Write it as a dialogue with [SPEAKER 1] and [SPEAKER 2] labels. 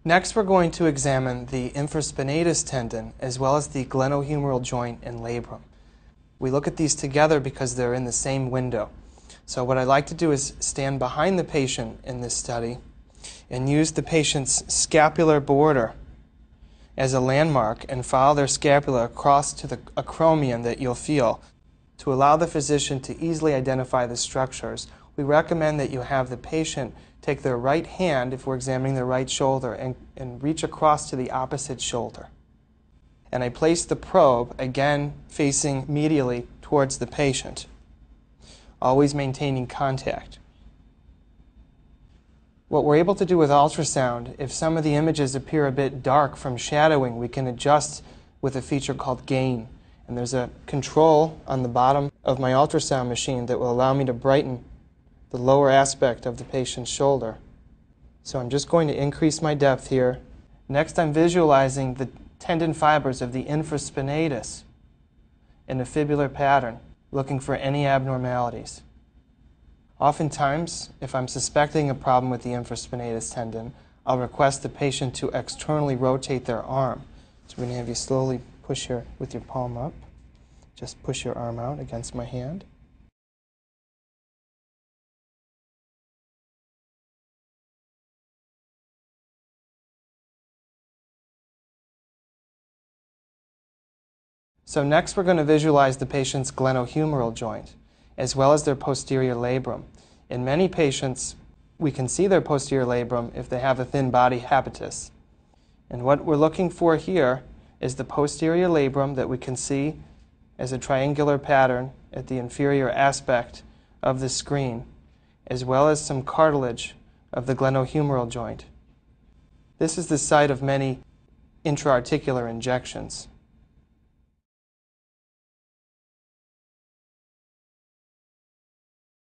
[SPEAKER 1] Next, we're going to examine the infraspinatus tendon as well as the glenohumeral joint and labrum. We look at these together because they're in the same window. So what I'd like to do is stand behind the patient in this study and use the patient's scapular border as a landmark and follow their scapula across to the acromion that you'll feel. To allow the physician to easily identify the structures, we recommend that you have the patient take their right hand, if we're examining their right shoulder, and reach across to the opposite shoulder. And I place the probe, again facing medially towards the patient, always maintaining contact. What we're able to do with ultrasound, if some of the images appear a bit dark from shadowing, we can adjust with a feature called gain. And there's a control on the bottom of my ultrasound machine that will allow me to brighten the lower aspect of the patient's shoulder. So I'm just going to increase my depth here. Next, I'm visualizing the tendon fibers of the infraspinatus in a fibular pattern, looking for any abnormalities. Oftentimes, if I'm suspecting a problem with the infraspinatus tendon, I'll request the patient to externally rotate their arm. So we're going to have you slowly push with your palm up. Just push your arm out against my hand. So next we're going to visualize the patient's glenohumeral joint, as well as their posterior labrum. In many patients, we can see their posterior labrum if they have a thin body habitus. And what we're looking for here is the posterior labrum that we can see as a triangular pattern at the inferior aspect of the screen, as well as some cartilage of the glenohumeral joint. This is the site of many intra-articular injections.